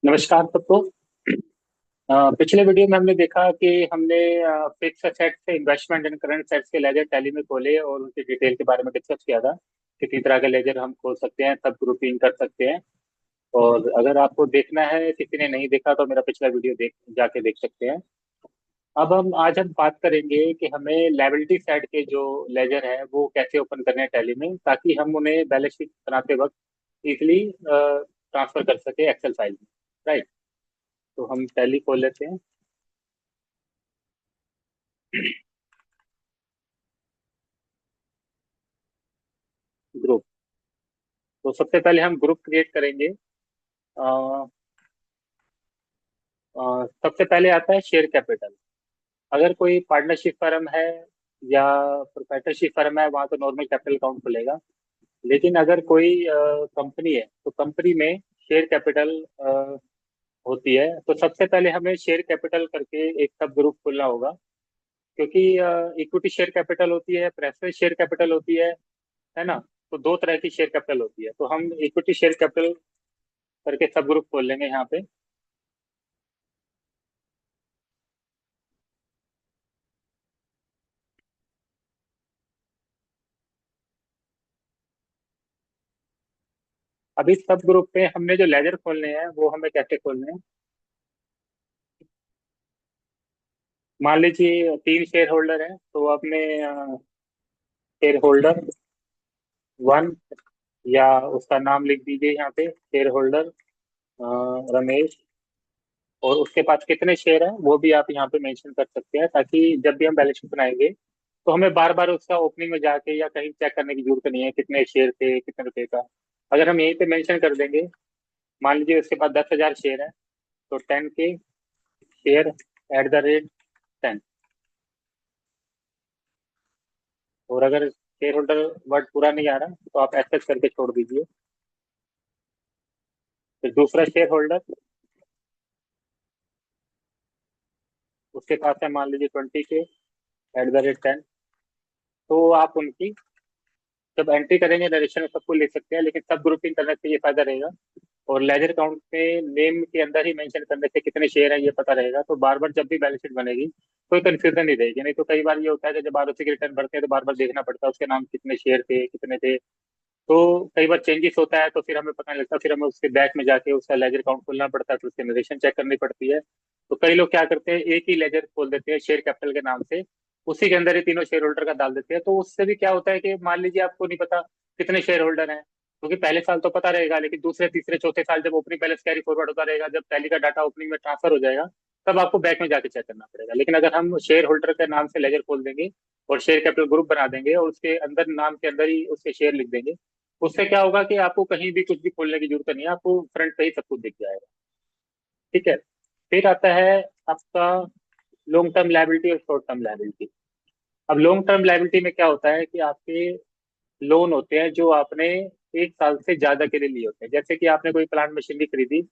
नमस्कार सबको। पिछले वीडियो में हमने देखा कि हमने फिक्स असेट से इन्वेस्टमेंट एंड करंट असेट्स के लेजर टैली में खोले और उनकी डिटेल के बारे में डिस्कस किया था। कितनी तरह के लेजर हम खोल सकते हैं, सब ग्रुपिंग कर सकते हैं। और अगर आपको देखना है, किसी ने नहीं देखा तो मेरा पिछला वीडियो देख जाके देख सकते हैं। अब आज हम बात करेंगे कि हमें लायबिलिटी साइड के जो लेजर है वो कैसे ओपन करने हैं टैली में, ताकि हम उन्हें बैलेंस शीट बनाते वक्त इजिली ट्रांसफर कर सके एक्सेल फाइल में। राइट। तो हम टैली खोल लेते हैं। ग्रुप। तो सबसे पहले हम ग्रुप क्रिएट करेंगे। सबसे पहले आता है शेयर कैपिटल। अगर कोई पार्टनरशिप फर्म है या प्रोप्राइटरशिप फर्म है, वहाँ तो नॉर्मल कैपिटल अकाउंट खुलेगा। लेकिन अगर कोई कंपनी है तो कंपनी में शेयर कैपिटल होती है। तो सबसे पहले हमें शेयर कैपिटल करके एक सब ग्रुप खोलना होगा, क्योंकि इक्विटी शेयर कैपिटल होती है, प्रेफरेंस शेयर कैपिटल होती है ना। तो दो तरह की शेयर कैपिटल होती है, तो हम इक्विटी शेयर कैपिटल करके सब ग्रुप खोल लेंगे यहाँ पे। अभी सब ग्रुप पे हमने जो लेजर खोलने हैं वो हमें कैसे खोलने हैं। मान लीजिए तीन शेयर होल्डर हैं, तो अपने शेयर होल्डर वन, या उसका नाम लिख दीजिए यहाँ पे, शेयर होल्डर रमेश। और उसके पास कितने शेयर हैं वो भी आप यहाँ पे मेंशन कर सकते हैं, ताकि जब भी हम बैलेंस शीट बनाएंगे तो हमें बार बार उसका ओपनिंग में जाके या कहीं चेक करने की जरूरत नहीं है कितने शेयर थे, कितने रुपए का। अगर हम यहीं पे मेंशन कर देंगे, मान लीजिए उसके पास 10,000 शेयर है, तो 10 के शेयर @ 10। और अगर शेयर होल्डर वर्ड पूरा नहीं आ रहा तो आप एसेस करके छोड़ दीजिए। फिर दूसरा शेयर होल्डर, उसके पास है मान लीजिए 20 के @10। तो आप उनकी जब एंट्री करेंगे डायरेक्शन में सबको लिख सकते हैं, लेकिन सब ग्रुपिंग करने से ये फायदा रहेगा। और लेजर अकाउंट में नेम के अंदर ही मेंशन करने से कितने शेयर हैं ये पता रहेगा, तो बार बार जब भी बैलेंस शीट बनेगी कोई कंफ्यूजन नहीं रहेगी। नहीं तो कई बार ये होता है कि जब आरओसी की रिटर्न भरते हैं तो बार बार देखना पड़ता है उसके नाम कितने शेयर थे, कितने थे। तो कई बार चेंजेस होता है तो फिर हमें पता नहीं लगता, फिर हमें उसके बैक में जाके उसका लेजर अकाउंट खोलना पड़ता है, फिर उसकी नरेशन चेक करनी पड़ती है। तो कई लोग क्या करते हैं, एक ही लेजर खोल देते हैं शेयर कैपिटल के नाम से, उसी के अंदर ही तीनों शेयर होल्डर का डाल देते हैं। तो उससे भी क्या होता है कि मान लीजिए आपको नहीं पता कितने शेयर होल्डर हैं, क्योंकि पहले साल तो पता रहेगा, लेकिन दूसरे तीसरे चौथे साल जब ओपनिंग बैलेंस कैरी फॉरवर्ड होता रहेगा, जब टैली का डाटा ओपनिंग में ट्रांसफर हो जाएगा, तब आपको बैंक में जाके चेक करना पड़ेगा। लेकिन अगर हम शेयर होल्डर के नाम से लेजर खोल देंगे और शेयर कैपिटल ग्रुप बना देंगे और उसके अंदर नाम के अंदर ही उसके शेयर लिख देंगे, उससे क्या होगा कि आपको कहीं भी कुछ भी खोलने की जरूरत नहीं है, आपको फ्रंट पे ही सब कुछ दिख जाएगा। ठीक है। फिर आता है आपका लॉन्ग टर्म लायबिलिटी और शॉर्ट टर्म लायबिलिटी। अब लॉन्ग टर्म लायबिलिटी में क्या होता है कि आपके लोन होते हैं जो आपने 1 साल से ज्यादा के लिए लिए होते हैं। जैसे कि आपने कोई प्लांट मशीनरी खरीदी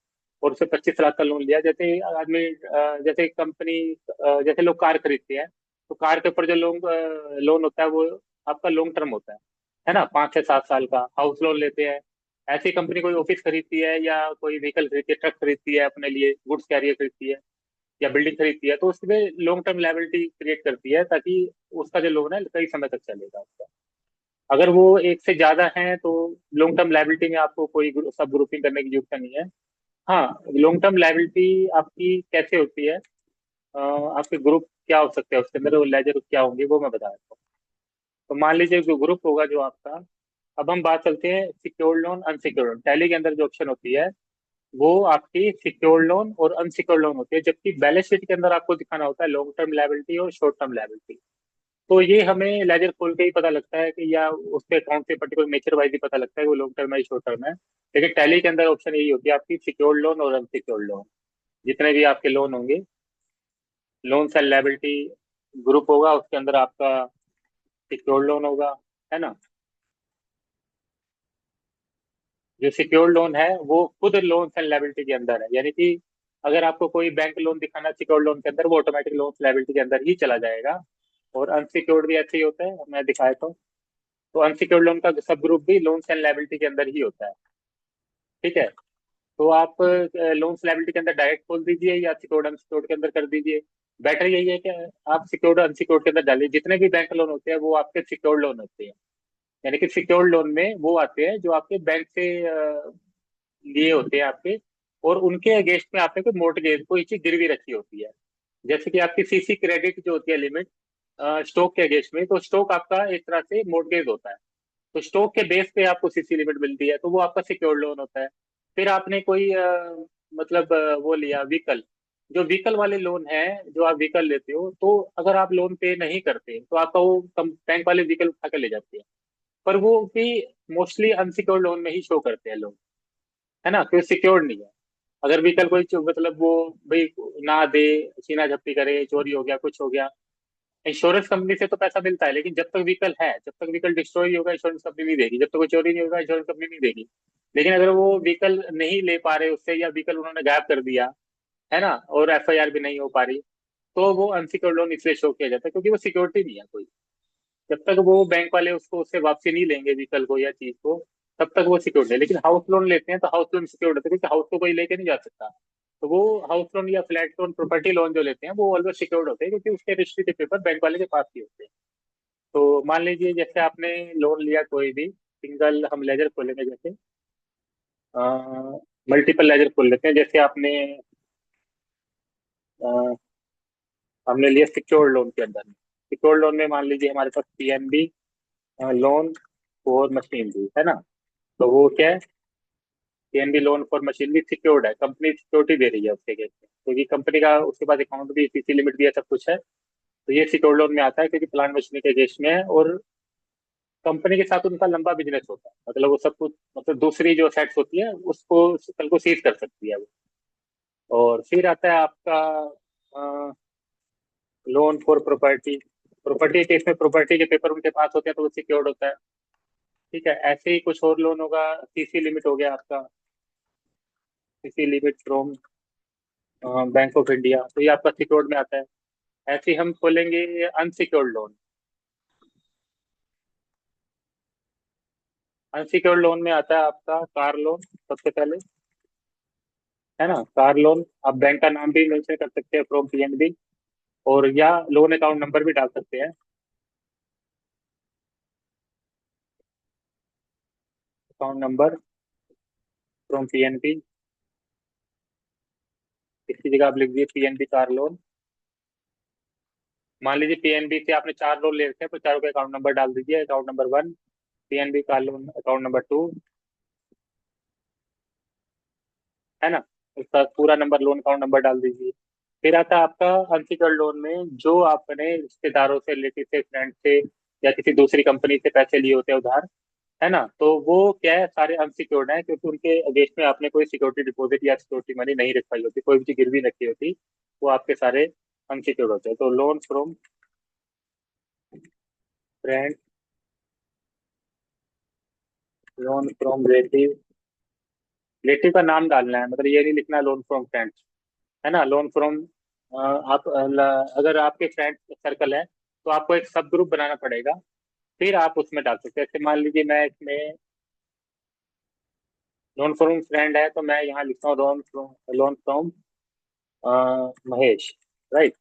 और उसे 25 लाख का लोन लिया। जैसे आदमी जैसे कंपनी, जैसे लोग कार खरीदते हैं, तो कार के ऊपर जो लोन लोन होता है वो आपका लॉन्ग टर्म होता है ना, 5 से 7 साल का। हाउस लोन लेते हैं, ऐसी कंपनी कोई ऑफिस खरीदती है या कोई व्हीकल खरीदती है, ट्रक खरीदती है अपने लिए, गुड्स कैरियर खरीदती है या बिल्डिंग खरीदती है, तो उसमें लॉन्ग टर्म लायबिलिटी क्रिएट करती है, ताकि उसका जो लोन है कई समय तक चलेगा उसका। अगर वो एक से ज्यादा हैं तो लॉन्ग टर्म लायबिलिटी में आपको कोई सब ग्रुपिंग करने की जरूरत नहीं है। हाँ, लॉन्ग टर्म लायबिलिटी आपकी कैसे होती है, आपके ग्रुप क्या हो सकते हैं उसके अंदर, वो लेजर क्या होंगे वो मैं बता देता हूँ। तो मान लीजिए जो ग्रुप होगा जो आपका, अब हम बात करते हैं secured loan unsecured loan. Tally के अंदर जो ऑप्शन होती है वो आपकी सिक्योर्ड लोन और अनसिक्योर्ड लोन होती है, जबकि बैलेंस शीट के अंदर आपको दिखाना होता है लॉन्ग टर्म लायबिलिटी और शॉर्ट टर्म लायबिलिटी। तो ये हमें लेजर खोल के ही पता लगता है कि, या उसके अकाउंट से पर्टिकुलर नेचर वाइज ही पता लगता है कि वो लॉन्ग टर्म है या शॉर्ट टर्म है। लेकिन टैली के अंदर ऑप्शन यही होती है आपकी सिक्योर्ड लोन और अनसिक्योर्ड लोन। जितने भी आपके लोन होंगे, लोन एंड लायबिलिटी ग्रुप होगा उसके अंदर आपका सिक्योर्ड लोन होगा, है ना। जो सिक्योर्ड लोन है वो खुद लोन एंड लायबिलिटी के अंदर है, यानी कि अगर आपको कोई बैंक लोन दिखाना सिक्योर्ड लोन के अंदर, वो ऑटोमेटिक लोन लायबिलिटी के अंदर ही चला जाएगा। और अनसिक्योर्ड भी ऐसे ही होता है, मैं दिखाया तो अनसिक्योर्ड लोन का सब ग्रुप भी लोन एंड लायबिलिटी के अंदर ही होता है। ठीक है। तो आप लोन्स लायबिलिटी के अंदर डायरेक्ट खोल दीजिए या सिक्योर्ड अनसिक्योर्ड के अंदर कर दीजिए। बेटर यही है कि आप सिक्योर्ड अनसिक्योर्ड के अंदर डालिए। जितने भी बैंक लोन होते हैं वो आपके सिक्योर्ड लोन होते हैं। यानी कि सिक्योर्ड लोन में वो आते हैं जो आपके बैंक से लिए होते हैं आपके, और उनके अगेंस्ट में आपने कोई मोर्टगेज कोई चीज गिरवी रखी होती है। जैसे कि आपकी सीसी क्रेडिट जो होती है लिमिट स्टॉक के अगेंस्ट में, तो स्टॉक आपका एक तरह से मोर्टगेज होता है। तो स्टॉक के बेस पे आपको सीसी लिमिट मिलती है, तो वो आपका सिक्योर्ड लोन होता है। फिर आपने कोई मतलब वो लिया व्हीकल, जो व्हीकल वाले लोन है, जो आप व्हीकल लेते हो, तो अगर आप लोन पे नहीं करते तो आपका वो बैंक वाले व्हीकल उठा कर ले जाते हैं। पर वो भी मोस्टली अनसिक्योर्ड लोन में ही शो करते हैं लोग, है ना, क्योंकि सिक्योर्ड नहीं है। अगर व्हीकल कोई मतलब वो भाई ना दे, छीना झपटी करे, चोरी हो गया, कुछ हो गया, इंश्योरेंस कंपनी से तो पैसा मिलता है, लेकिन जब तक व्हीकल है, जब तक व्हीकल डिस्ट्रॉय नहीं होगा इंश्योरेंस कंपनी नहीं देगी। जब तक कोई चोरी नहीं होगा इंश्योरेंस कंपनी नहीं देगी। लेकिन अगर वो व्हीकल नहीं ले पा रहे उससे, या व्हीकल उन्होंने गायब कर दिया, है ना, और एफआईआर भी नहीं हो पा रही, तो वो अनसिक्योर्ड लोन इसलिए शो किया जाता है क्योंकि वो सिक्योरिटी नहीं है कोई। जब तक वो बैंक वाले उसको उससे वापसी नहीं लेंगे व्हीकल को या चीज को, तब तक वो सिक्योर्ड है। लेकिन हाउस लोन लेते हैं तो हाउस लोन सिक्योर्ड होता है, क्योंकि हाउस को कोई लेके नहीं जा सकता। तो वो हाउस लोन या फ्लैट लोन, प्रॉपर्टी लोन जो लेते हैं, वो ऑलवेज सिक्योर्ड होते हैं, क्योंकि उसके रजिस्ट्री के पेपर बैंक वाले के पास ही होते हैं। तो मान लीजिए जैसे आपने लोन लिया कोई भी, सिंगल हम लेजर खोलेंगे, जैसे मल्टीपल लेजर खोल लेते हैं। जैसे आपने अ, हमने लिया सिक्योर्ड लोन के अंदर। सिक्योर्ड लोन में मान लीजिए हमारे पास पीएनबी लोन फॉर मशीनरी है ना। तो वो क्या है, PNB loan for machinery secured है, कंपनी सिक्योरिटी दे रही है उसके अगेंस्ट में, क्योंकि कंपनी का उसके पास अकाउंट भी, सीसी लिमिट भी है, सब कुछ है। तो ये सिक्योर्ड लोन में आता है क्योंकि प्लांट मशीनरी के अगेंस्ट में है, और कंपनी के साथ उनका लंबा बिजनेस होता है। मतलब वो सब कुछ, मतलब दूसरी जो सेट्स होती है उसको कल को सीज कर सकती है वो। और फिर आता है आपका loan for property. Property case में प्रॉपर्टी के पेपर उनके पास होते हैं, तो वो सिक्योर्ड होता है। ठीक है, ऐसे ही कुछ और लोन होगा। सीसी लिमिट हो गया आपका, CC limit from bank of India, तो ये आपका सिक्योर्ड में आता है। ऐसे ही हम खोलेंगे अनसिक्योर्ड लोन। अनसिक्योर्ड लोन में आता है आपका कार लोन सबसे पहले, है ना। कार लोन आप बैंक का नाम भी मेंशन कर सकते हैं, फ्रॉम पीएनबी, और या लोन अकाउंट नंबर भी डाल सकते हैं, अकाउंट नंबर फ्रॉम पीएनबी। इसकी जगह आप लिख दिए पीएनबी कार लोन। मान लीजिए पीएनबी से आपने 4 लोन ले रखे हैं, तो चारों का अकाउंट नंबर डाल दीजिए। Account number 1 PNB car loan, account number 2, है ना, उसका पूरा नंबर, लोन अकाउंट नंबर डाल दीजिए। फिर आता है आपका अनसिक्योर्ड लोन में, जो आपने रिश्तेदारों से, रिलेटिव से, फ्रेंड से, या किसी दूसरी कंपनी से पैसे लिए होते हैं उधार, है ना, तो वो क्या है, सारे अनसिक्योर्ड हैं, क्योंकि उनके अगेंस्ट में आपने कोई सिक्योरिटी डिपॉजिट या सिक्योरिटी मनी नहीं रखवाई होती, कोई भी चीज गिरवी रखी होती। वो आपके सारे अनसिक्योर्ड होते हैं। तो loan from friend, loan from relative, relative का नाम डालना है, मतलब ये नहीं लिखना लोन फ्रॉम फ्रेंड्स, है ना। लोन फ्रॉम आप अगर आपके फ्रेंड सर्कल है तो आपको एक सब ग्रुप बनाना पड़ेगा, फिर आप उसमें डाल सकते हैं। जैसे मान लीजिए मैं इसमें लोन फ्रॉम फ्रेंड है, तो मैं यहाँ लिखता हूँ लोन फ्रॉम महेश, राइट।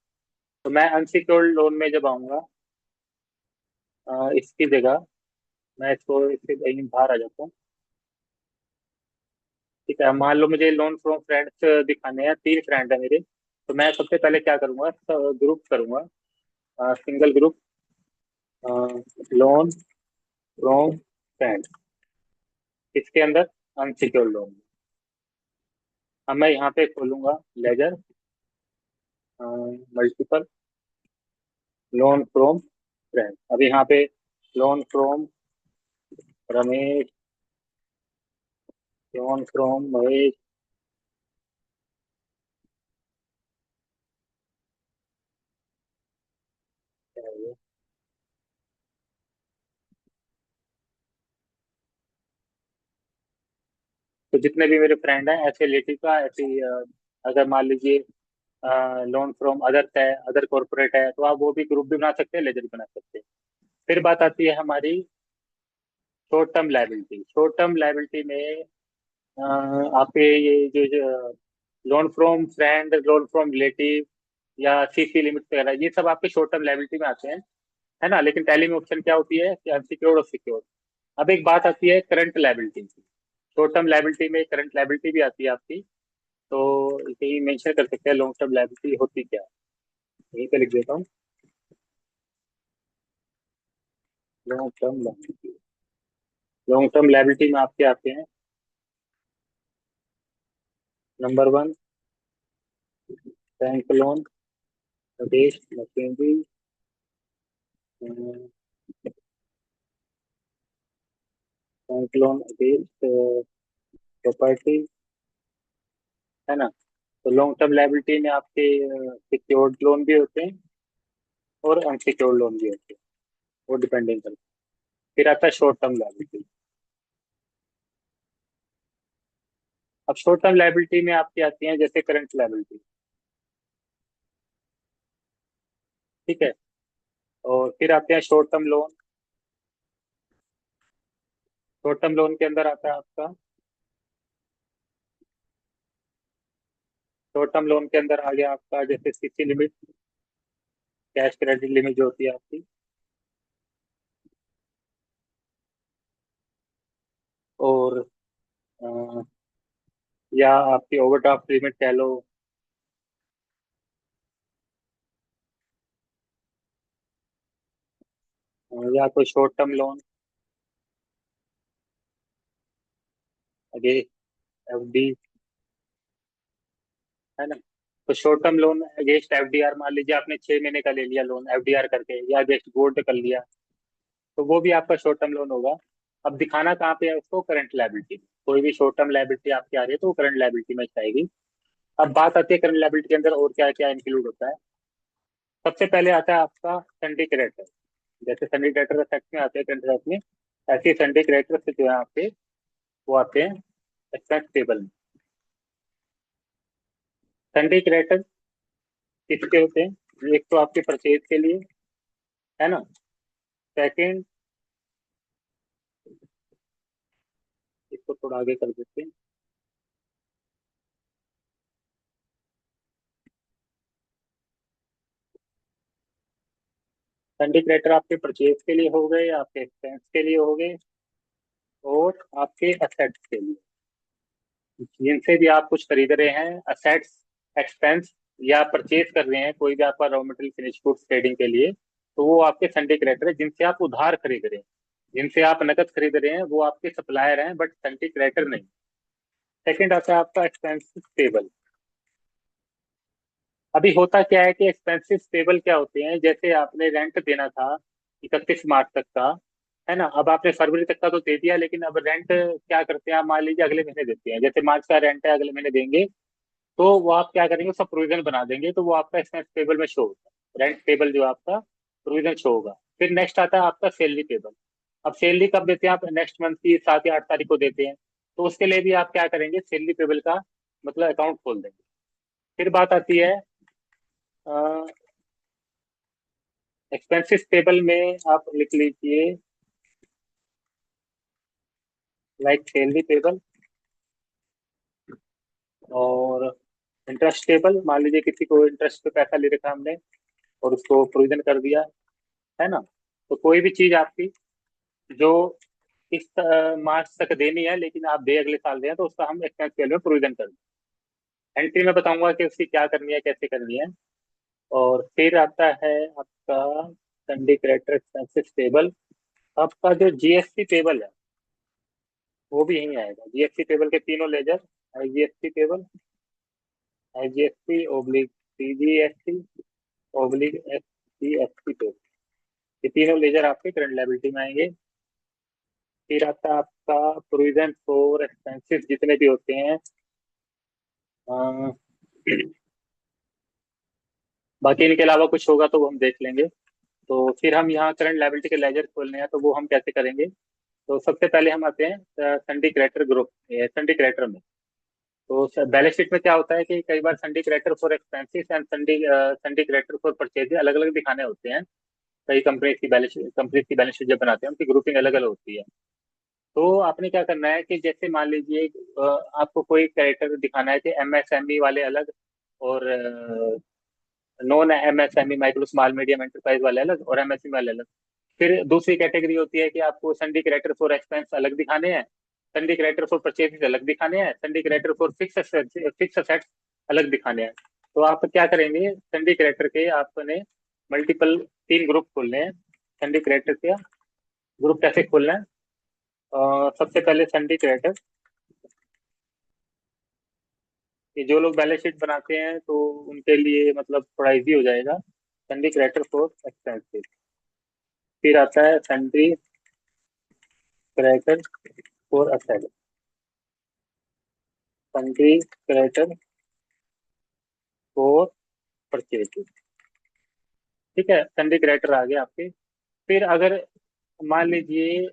तो मैं अनसिक्योर्ड लोन में जब आऊंगा, इसकी जगह मैं इसको इससे कहीं बाहर आ जाता हूँ। ठीक है, मान लो मुझे लोन फ्रॉम फ्रेंड्स दिखाने हैं, 3 फ्रेंड है मेरे। तो मैं सबसे पहले क्या करूंगा, ग्रुप करूंगा, single group, loan from friend, इसके अंदर अनसिक्योर्ड लोन। अब मैं यहाँ पे खोलूंगा ledger, multiple loan from friend. अब यहाँ पे loan from Ramesh, loan from Mahesh, क्या है ये? तो जितने भी मेरे फ्रेंड हैं ऐसे रिलेटिव का, ऐसे ही, अगर मान लीजिए लोन फ्रॉम अदर है, अदर कॉर्पोरेट है, तो आप वो भी ग्रुप भी बना सकते हैं, लेजर भी बना सकते हैं। फिर बात आती है हमारी short term liability. Short term liability में आपके ये जो loan from friend, loan from relative या सीसी लिमिट वगैरह, ये सब आपके शॉर्ट टर्म लायबिलिटी में आते हैं, है ना। लेकिन टैली में ऑप्शन क्या होती है कि अनसिक्योर्ड और सिक्योर्ड। अब एक बात आती है करंट लायबिलिटी की। शॉर्ट टर्म लायबिलिटी में करंट लायबिलिटी भी आती है आपकी। तो यही मेंशन कर सकते हैं लॉन्ग टर्म लायबिलिटी होती क्या है। यहीं पे लिख देता हूँ, long term liability. Long term liability में आपके आते हैं, number one, bank loan against machinery, bank loan against property, है ना। तो लॉन्ग टर्म लायबिलिटी में आपके सिक्योर्ड लोन भी होते हैं और अनसिक्योर्ड लोन भी होते हैं, वो डिपेंडिंग करता है। फिर आता है शॉर्ट टर्म लायबिलिटी। अब शॉर्ट टर्म लायबिलिटी में आपकी आती हैं जैसे करंट लायबिलिटी, ठीक है। और फिर आते हैं short term loan. Short term loan के अंदर आता है आपका, शॉर्ट टर्म लोन के अंदर आ गया आपका जैसे CC limit, cash credit limit जो होती है आपकी, और अ, या आपकी ओवरड्राफ्ट लिमिट कह लो, या कोई short term loan against FD, है ना। तो short term loan against FDR, मान लीजिए आपने 6 महीने का ले लिया लोन एफडीआर करके या अगेंस्ट गोल्ड कर लिया, तो वो भी आपका शॉर्ट टर्म लोन होगा। अब दिखाना कहाँ पे है उसको, करंट लायबिलिटी। कोई भी शॉर्ट टर्म लायबिलिटी आपकी आ रही है तो वो करंट लायबिलिटी में जाएगी। अब बात आती है करंट लायबिलिटी के अंदर और क्या क्या इंक्लूड होता है। सबसे पहले आता है आपका संडे क्रेडिटर। जैसे संडे क्रेडिटर सेक्ट में आते हैं करंट लायबिलिटी में, ऐसे संडे क्रेडिटर से जो है आपके वो आते हैं एक्सपेंस टेबल में। संडे क्रेडिटर किसके होते हैं, एक तो आपके परचेज के लिए, है ना। सेकंड, इसको थोड़ा आगे कर देते हैं। संडे क्रेडिटर आपके परचेज के लिए हो गए, आपके एक्सपेंस के लिए हो गए, और आपके असेट्स के लिए, जिनसे भी आप कुछ खरीद रहे हैं, असेट्स, एक्सपेंस, या परचेज कर रहे हैं कोई भी आपका raw material finish goods trading के लिए, तो वो आपके संडे क्रेडिटर है। जिनसे आप उधार खरीद रहे हैं, जिनसे आप नकद खरीद रहे हैं, वो आपके सप्लायर हैं बट संडे क्रेडिटर नहीं। सेकंड आता है आपका एक्सपेंसिव पेबल। अभी होता क्या है कि एक्सपेंसिव पेबल क्या होते हैं, जैसे आपने रेंट देना था 31 मार्च तक का, है ना। अब आपने फरवरी तक का तो दे दिया, लेकिन अब रेंट क्या करते हैं, आप मान लीजिए अगले महीने देते हैं, जैसे मार्च का रेंट है अगले महीने देंगे, तो वो आप क्या करेंगे, उसका प्रोविजन बना देंगे, तो वो आपका एक्सपेंस पेबल में शो होगा, रेंट पेबल जो आपका प्रोविजन शो होगा। फिर नेक्स्ट आता है आपका सैलरी पेबल। अब सैलरी कब देते हैं आप, नेक्स्ट मंथ की 7 या 8 तारीख को देते हैं, तो उसके लिए भी आप क्या करेंगे, सैलरी पेबल का मतलब अकाउंट खोल देंगे। फिर बात आती है एक्सपेंसिस टेबल में, आप लिख लीजिए लाइक सैलरी टेबल, और इंटरेस्ट टेबल, मान लीजिए किसी को इंटरेस्ट पे पैसा ले रखा हमने और उसको प्रोविजन कर दिया, है ना। तो कोई भी चीज आपकी जो इस मार्च तक देनी है लेकिन आप दे अगले साल दें, तो उसका हम एक्सपेंस टेबल में प्रोविजन कर दें। एंट्री में बताऊंगा कि उसकी क्या करनी है, कैसे करनी है। और फिर आता है आपका संडे क्रेडिटर एक्सपेंसिस टेबल। आपका जो जीएसटी टेबल है वो भी यहीं आएगा, जीएसटी टेबल के तीनों ledger, IGST table, IGST oblique CGST oblique SGST table, ये तीनों लेजर आपके करंट लायबिलिटी में आएंगे। फिर आता है आपका प्रोविजन फॉर एक्सपेंसेस जितने भी होते हैं, अ, बाकी इनके अलावा कुछ होगा तो वो हम देख लेंगे। तो फिर हम यहाँ करंट लायबिलिटी के लेजर खोलने हैं, तो वो हम कैसे करेंगे। तो सबसे पहले हम आते हैं Sunday creditor group, Sunday creditor में। तो बैलेंस शीट में क्या होता है कि कई बार sundry creditor for expenses and sundry sundry creditor for purchase अलग अलग दिखाने होते हैं। कई कंपनी की बैलेंस शीट जब बनाते हैं उनकी ग्रुपिंग अलग अलग होती है। तो आपने क्या करना है कि जैसे मान लीजिए आपको कोई कैरेक्टर दिखाना है कि एमएसएमई वाले अलग, और non MSME micro small medium enterprise वाले अलग, और एमएसएमई वाले अलग। फिर दूसरी कैटेगरी होती है कि आपको संडी क्रेडिटर फॉर एक्सपेंस अलग दिखाने हैं, संडी क्रेडिटर फॉर परचेज अलग दिखाने हैं, sundry creditor for fix assets अलग दिखाने हैं। तो आप क्या करेंगे, संडी क्रेडिटर के आपने मल्टीपल 3 ग्रुप खोलने हैं। संडी क्रेडिटर के ग्रुप कैसे खोलना है? सबसे पहले संडी क्रेडिटर, कि जो लोग बैलेंस शीट बनाते हैं तो उनके लिए मतलब थोड़ा इजी हो जाएगा। संडी क्रेडिटर फॉर एक्सपेंसेस, फिर आता है sundry creditor for asset, sundry creditor for purchase. ठीक है, संडी क्रेडिटर आ गए आपके। फिर अगर मान लीजिए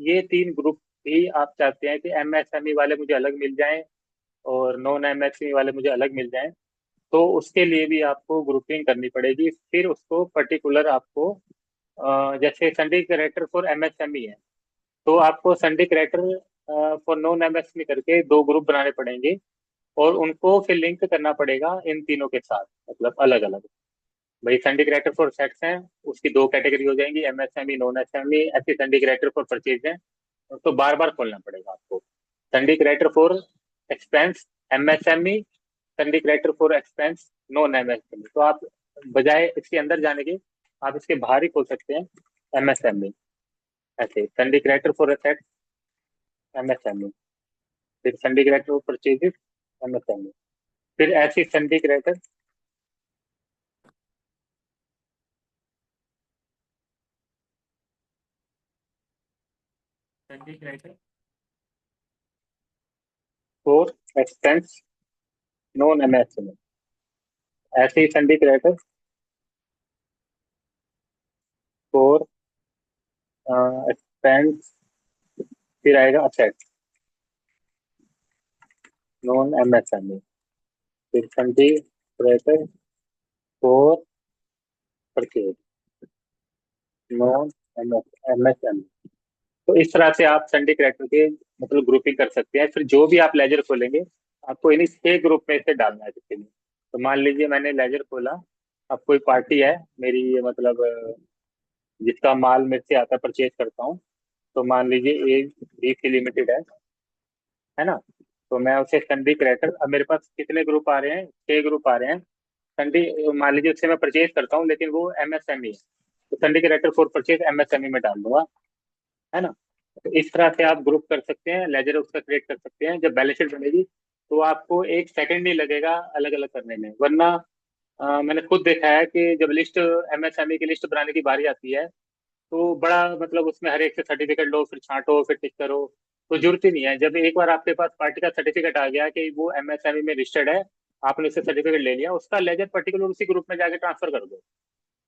ये 3 ग्रुप भी आप चाहते हैं कि एमएसएमई वाले मुझे अलग मिल जाएं और नॉन एमएसएमई वाले मुझे अलग मिल जाएं, तो उसके लिए भी आपको ग्रुपिंग करनी पड़ेगी। फिर उसको पर्टिकुलर आपको जैसे संडी क्रेडिटर फॉर एमएसएमई है, तो आपको sundry creditor for non MSME करके 2 ग्रुप बनाने पड़ेंगे, और उनको फिर लिंक करना पड़ेगा इन तीनों के साथ, मतलब अलग अलग। भाई संडी क्रेडिटर फॉर सेट्स हैं, उसकी 2 कैटेगरी हो जाएंगी, एमएसएमई नॉन एसएमई। ऐसे संडी क्रेडिटर फॉर परचेज है, तो बार बार खोलना पड़ेगा आपको। Sundry creditor for expense MSME, sundry creditor for expense non MSME. तो आप बजाय इसके अंदर जाने के, आप इसके बाहर ही खोल सकते हैं एमएसएमई। ऐसे sundry creditor for assets MSME, फिर sundry creditor for purchases MSME, फिर ऐसी sundry creditor, sundry creditor for expense non MSME, ऐसे ही संडी क्रेडिटर फॉर एक्सपेंस, फिर आएगा असेट नॉन एमएसएमई, फिर sundry creditor for purchase non MSME. तो इस तरह से आप संडे क्रेडिटर के मतलब ग्रुपिंग कर सकते हैं। फिर जो भी आप लेजर खोलेंगे, आपको इन्हीं 6 ग्रुप में से डालना है किसी में। तो मान लीजिए मैंने लेजर खोला, अब कोई पार्टी है मेरी, ये मतलब जिसका माल मेरे से आता परचेज करता हूँ, तो मान लीजिए ए बी सी लिमिटेड है ना। तो मैं उसे संडी क्रेडिटर, अब मेरे पास कितने ग्रुप आ रहे हैं, 6 ग्रुप आ रहे हैं। संडी मान लीजिए उससे मैं परचेज करता हूँ, लेकिन वो एमएसएमई है, तो sundry creditor for purchase MSME में डाल दूंगा, है ना। तो इस तरह से आप ग्रुप कर सकते हैं, लेजर उसका क्रिएट कर सकते हैं। जब बैलेंस शीट बनेगी तो आपको 1 सेकंड नहीं लगेगा अलग अलग करने में। वरना मैंने खुद देखा है कि जब लिस्ट एमएसएमई की लिस्ट बनाने की बारी आती है, तो बड़ा मतलब उसमें हर एक से सर्टिफिकेट लो, फिर छांटो, फिर टिक करो। तो जरूरत ही नहीं है। जब एक बार आपके पास पार्टी का सर्टिफिकेट आ गया कि वो एमएसएमई में रजिस्टर्ड है, आपने उससे सर्टिफिकेट ले लिया, उसका लेजर पर्टिकुलर उसी ग्रुप में जाके ट्रांसफर कर दो।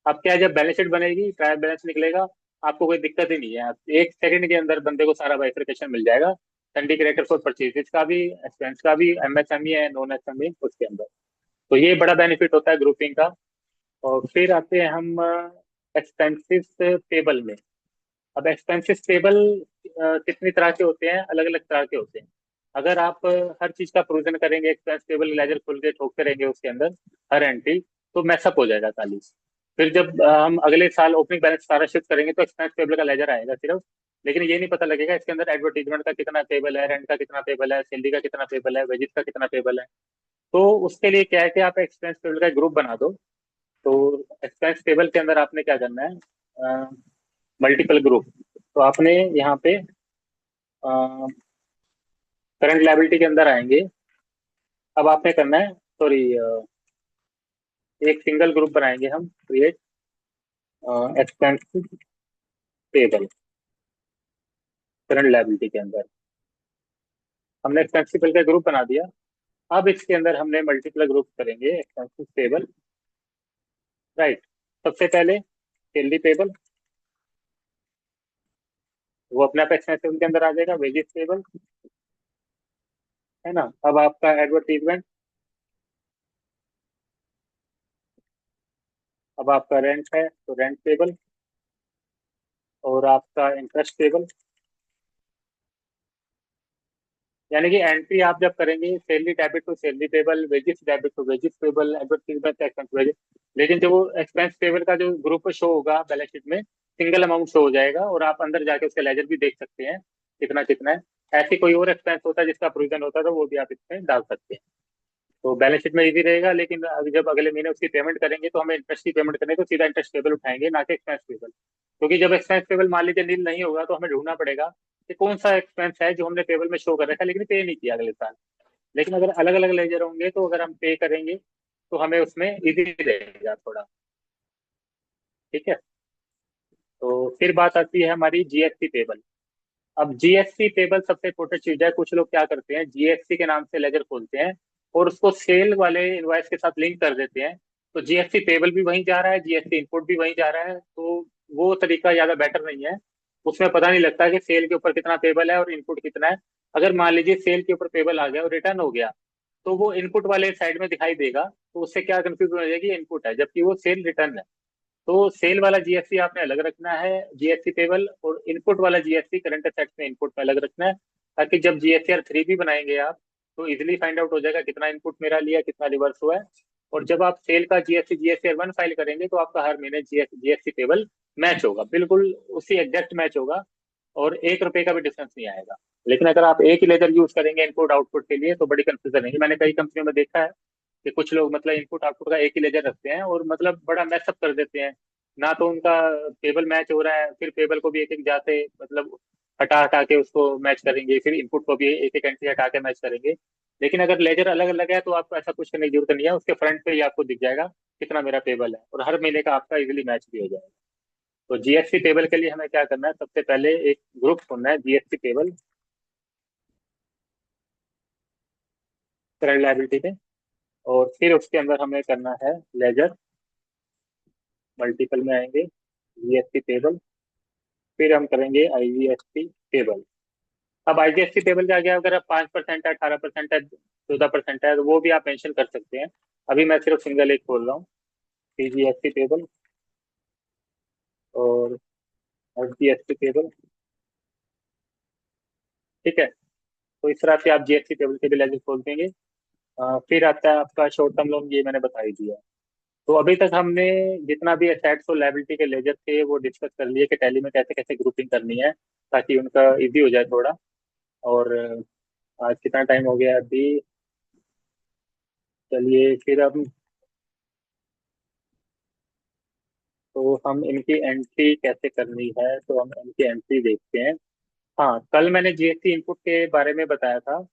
अब क्या है, जब बैलेंस शीट बनेगी, ट्रायल बैलेंस निकलेगा, आपको कोई दिक्कत ही नहीं है। आप 1 सेकंड के अंदर बंदे को सारा बाइफरकेशन मिल जाएगा, संडी क्रेडिटर फॉर परचेजेस का भी, एक्सपेंस का भी, एमएसएमई है नॉन एसएमई उसके अंदर। तो ये बड़ा बेनिफिट होता है ग्रुपिंग का। और फिर आते हैं हम एक्सपेंसिस टेबल में। अब एक्सपेंसिस टेबल कितनी तरह के होते हैं, अलग अलग तरह के होते हैं। अगर आप हर चीज का प्रोविजन करेंगे, एक्सपेंस टेबल लेजर खोल के ठोकते रहेंगे उसके अंदर हर एंट्री, तो मैसअप हो जाएगा खाली। फिर जब हम अगले साल ओपनिंग बैलेंस सारा शिफ्ट करेंगे, तो एक्सपेंस टेबल का लेजर आएगा सिर्फ, लेकिन ये नहीं पता लगेगा इसके अंदर एडवर्टीजमेंट का कितना टेबल है, रेंट का कितना टेबल है, सैलरी का कितना टेबल है, वेजेस का कितना टेबल है। तो उसके लिए क्या है कि आप एक्सपेंस टेबल का ग्रुप बना दो। तो एक्सपेंस टेबल के अंदर आपने क्या करना है, मल्टीपल ग्रुप। तो आपने यहाँ पे करंट लायबिलिटी के अंदर आएंगे। अब आपने करना है, सॉरी, एक सिंगल ग्रुप बनाएंगे हम, create expense table current liability के अंदर। हमने एक्सपेंस टेबल का ग्रुप बना दिया। अब इसके अंदर हमने मल्टीपल ग्रुप करेंगे एक्सपेंसिव टेबल। राइट, सबसे पहले सैलरी टेबल, वो अपने आप एक्सपेंस टेबल के अंदर आ जाएगा। वेजेस टेबल, है ना। अब आपका एडवर्टीजमेंट, अब आपका रेंट है तो रेंट टेबल, और आपका इंटरेस्ट टेबल, यानी कि एंट्री आप जब करेंगे salary debit to salary payable, wages debit to wages payable, advertisement expense wages, लेकिन जब वो एक्सपेंस पेबल का जो ग्रुप शो होगा बैलेंस शीट में, सिंगल अमाउंट शो हो जाएगा और आप अंदर जाके उसका लेजर भी देख सकते हैं कितना कितना है। ऐसी कोई और एक्सपेंस होता है जिसका प्रोविजन होता है तो वो भी आप इसमें डाल सकते हैं। तो बैलेंस शीट में इजी रहेगा, लेकिन अभी जब अगले महीने उसकी पेमेंट करेंगे तो हमें इंटरेस्ट की पेमेंट करनी है तो सीधा इंटरेस्ट पेबल उठाएंगे, ना कि एक्सपेंस पेबल। क्योंकि जब एक्सपेंस पेबल मान लीजिए नील नहीं होगा तो हमें ढूंढना पड़ेगा कि कौन सा एक्सपेंस है जो हमने पेबल में शो कर रखा है लेकिन पे नहीं किया अगले साल। लेकिन अगर अलग अलग लेजर होंगे तो अगर हम पे करेंगे तो हमें उसमें इजी रहेगा थोड़ा। ठीक है। तो फिर बात आती है हमारी जीएसटी पेबल। अब जीएसटी टेबल सबसे इंपॉर्टेंट चीज है। कुछ लोग क्या करते हैं, जीएसटी के नाम से लेजर खोलते हैं और उसको सेल वाले इनवॉइस के साथ लिंक कर देते हैं। तो जीएसटी टेबल भी वहीं जा रहा है, जीएसटी इनपुट भी वहीं जा रहा है, तो वो तरीका ज्यादा बेटर नहीं है। उसमें पता नहीं लगता कि सेल के ऊपर कितना पेबल है और इनपुट कितना है। अगर मान लीजिए सेल के ऊपर पेबल आ गया और रिटर्न हो गया तो वो इनपुट वाले साइड में दिखाई देगा, तो उससे क्या कंफ्यूजन हो जाएगी, इनपुट है जबकि वो सेल रिटर्न है। तो सेल वाला जीएसटी आपने अलग रखना है जीएसटी टेबल, और इनपुट वाला जीएसटी करंट असेट्स में इनपुट में अलग रखना है, ताकि जब जीएसटीआर 3 भी बनाएंगे आप तो इजिली फाइंड आउट हो जाएगा कितना इनपुट मेरा लिया कितना रिवर्स हुआ है। और जब आप सेल का जीएसटी जीएसटीआर 1 फाइल करेंगे तो आपका हर महीने जीएसटी टेबल मैच होगा, बिल्कुल उसी एग्जैक्ट मैच होगा, और 1 रुपए का भी डिफरेंस नहीं आएगा। लेकिन अगर आप एक ही लेजर यूज करेंगे इनपुट आउटपुट के लिए तो बड़ी कंफ्यूजन है। मैंने कई कंपनियों में देखा है कि कुछ लोग मतलब इनपुट आउटपुट का एक ही लेजर रखते हैं और मतलब बड़ा मैसअप कर देते हैं। ना तो उनका टेबल मैच हो रहा है, फिर टेबल को भी एक एक जाते मतलब हटा हटा के उसको मैच करेंगे, फिर इनपुट को भी एक एक एंट्री हटा के मैच करेंगे। लेकिन अगर लेजर अलग अलग है तो आपको ऐसा कुछ करने की जरूरत नहीं है, उसके फ्रंट पे ही आपको दिख जाएगा कितना मेरा टेबल है, और हर महीने का आपका इजिली मैच भी हो जाएगा। तो जीएसटी टेबल के लिए हमें क्या करना है, सबसे पहले एक ग्रुप खोलना है जीएसटी टेबल करंट लायबिलिटी पे, और फिर उसके अंदर हमें करना है लेजर, मल्टीपल में आएंगे जीएसटी टेबल, फिर हम करेंगे आईजीएसटी टेबल। अब आईजीएसटी टेबल का क्या, अगर 5% है, 18% है, 14% है, तो वो भी आप मेंशन कर सकते हैं। अभी मैं सिर्फ सिंगल एक खोल रहा हूँ, सीजीएसटी टेबल और एसजीएसटी टेबल। ठीक है। तो इस तरह से आप जीएसटी टेबल के भी लेजर खोल देंगे। फिर आता है आपका शॉर्ट टर्म लोन, ये मैंने बता ही दिया। तो अभी तक हमने जितना भी एसेट्स और लायबिलिटी के लेजर थे वो डिस्कस कर लिए कि टैली में कैसे कैसे ग्रुपिंग करनी है ताकि उनका इजी हो जाए थोड़ा। और आज कितना टाइम हो गया अभी, चलिए फिर अब तो हम इनकी एंट्री कैसे करनी है, तो हम इनकी एंट्री देखते हैं। हाँ, कल मैंने जीएसटी इनपुट के बारे में बताया था,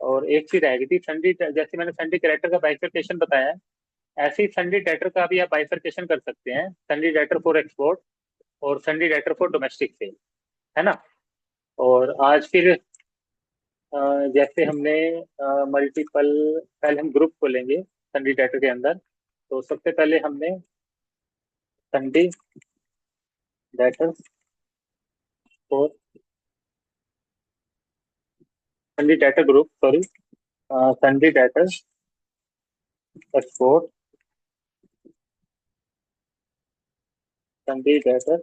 और एक चीज रह गई थी सन्डी, जैसे मैंने सन्डी कैरेक्टर का बाइफरकेशन बताया है, ऐसे ही सन्डी डेटर का भी आप बाइफरकेशन कर सकते हैं, सन्डी डेटर फॉर एक्सपोर्ट और sundry debtor for domestic sale, है ना। और आज फिर जैसे हमने मल्टीपल, पहले हम ग्रुप खोलेंगे सन्डी डेटर के अंदर। तो सबसे पहले हमने sundry debtor for, sundry debtor group sorry, sundry debtor export, sundry debtor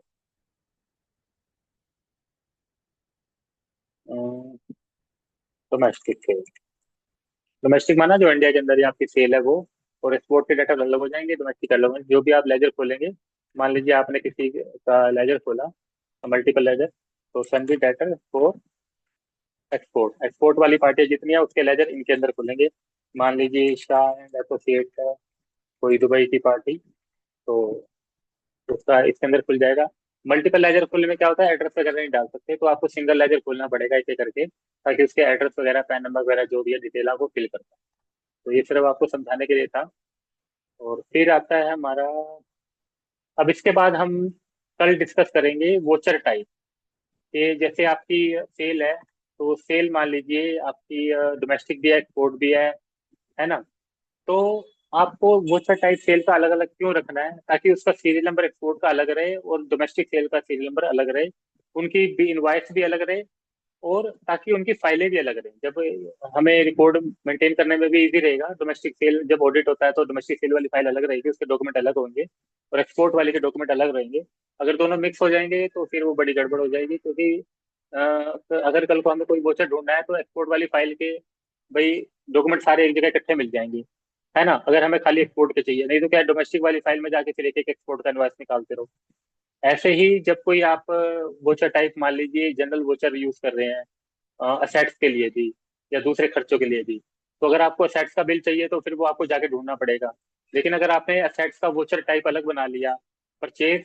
domestic sale. Domestic माना जो इंडिया के अंदर ही आपकी सेल है वो, और एक्सपोर्ट के डाटा अलग हो जाएंगे, डोमेस्टिक अलग होंगे। जो भी आप लेजर खोलेंगे, मान लीजिए आपने किसी का लेजर खोला, मल्टीपल लेजर, तो सन्डी डेटर फॉर एक्सपोर्ट, एक्सपोर्ट वाली पार्टी जितनी है उसके लेजर इनके अंदर खुलेंगे। मान लीजिए शाह एंड एसोसिएट है कोई दुबई की पार्टी, तो उसका इसके अंदर खुल जाएगा। मल्टीपल लेजर खोलने में क्या होता है, एड्रेस वगैरह नहीं डाल सकते, तो आपको सिंगल लेजर खोलना पड़ेगा एक एक करके, ताकि उसके एड्रेस वगैरह पैन नंबर वगैरह जो भी है डिटेल आपको फिल कर पाए। तो ये सिर्फ आपको समझाने के लिए था। और फिर आता है हमारा, अब इसके बाद हम कल डिस्कस करेंगे वोचर टाइप के। जैसे आपकी सेल है, तो सेल मान लीजिए आपकी डोमेस्टिक भी है एक्सपोर्ट भी है ना। तो आपको वोचर टाइप सेल का अलग अलग क्यों रखना है, ताकि उसका सीरियल नंबर एक्सपोर्ट का अलग रहे और डोमेस्टिक सेल का सीरियल नंबर अलग रहे, उनकी भी इनवाइस भी अलग रहे, और ताकि उनकी फाइलें भी अलग रहें। जब हमें रिकॉर्ड मेंटेन करने में भी इजी रहेगा, डोमेस्टिक सेल जब ऑडिट होता है तो डोमेस्टिक सेल वाली फाइल अलग रहेगी, उसके डॉक्यूमेंट अलग होंगे, और एक्सपोर्ट वाले के डॉक्यूमेंट अलग रहेंगे। अगर दोनों मिक्स हो जाएंगे तो फिर वो बड़ी गड़बड़ हो जाएगी, क्योंकि तो अगर कल को हमें कोई वोचर ढूंढना है तो एक्सपोर्ट वाली फाइल के भाई डॉक्यूमेंट सारे एक जगह इकट्ठे मिल जाएंगे, है ना, अगर हमें खाली एक्सपोर्ट के चाहिए। नहीं तो क्या डोमेस्टिक वाली फाइल में जाके फिर एक एक एक्सपोर्ट का इनवॉइस निकालते रहो। ऐसे ही जब कोई आप वोचर टाइप मान लीजिए जनरल वोचर यूज कर रहे हैं असेट्स के लिए भी या दूसरे खर्चों के लिए भी, तो अगर आपको असेट्स का बिल चाहिए तो फिर वो आपको जाके ढूंढना पड़ेगा। लेकिन अगर आपने असेट्स का वोचर टाइप अलग बना लिया, परचेज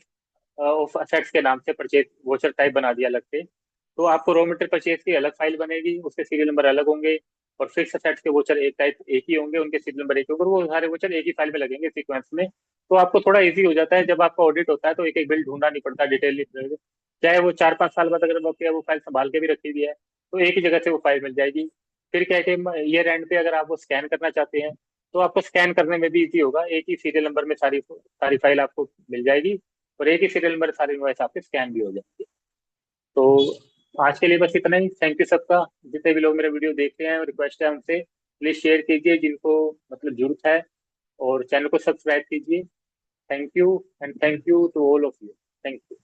ऑफ असेट्स के नाम से परचेज वोचर टाइप बना दिया अलग से, तो आपको रॉ मटेरियल परचेज की अलग फाइल बनेगी, उसके सीरियल नंबर अलग होंगे। और फिक्स असेट्स के वोचर एक टाइप एक ही होंगे, उनके सीरियल नंबर एक होंगे, और वो सारे वोचर एक ही फाइल में लगेंगे सीक्वेंस में। तो आपको थोड़ा इजी हो जाता है जब आपका ऑडिट होता है, तो एक एक बिल ढूंढना नहीं पड़ता डिटेल, चाहे वो 4-5 साल बाद अगर वो फाइल संभाल के भी रखी हुई है तो एक ही जगह से वो फाइल मिल जाएगी। फिर क्या है कि ईयर एंड पे अगर आप वो स्कैन करना चाहते हैं तो आपको स्कैन करने में भी इजी होगा, एक ही सीरियल नंबर में सारी सारी फाइल आपको मिल जाएगी, और एक ही सीरियल नंबर सारी इनवॉइस आपके स्कैन भी हो जाएगी। तो आज के लिए बस इतना ही। थैंक यू सबका, जितने भी लोग मेरे वीडियो देख रहे हैं, रिक्वेस्ट है उनसे प्लीज शेयर कीजिए जिनको मतलब जरूरत है, और चैनल को सब्सक्राइब कीजिए। Thank you and thank you to all of you. Thank you.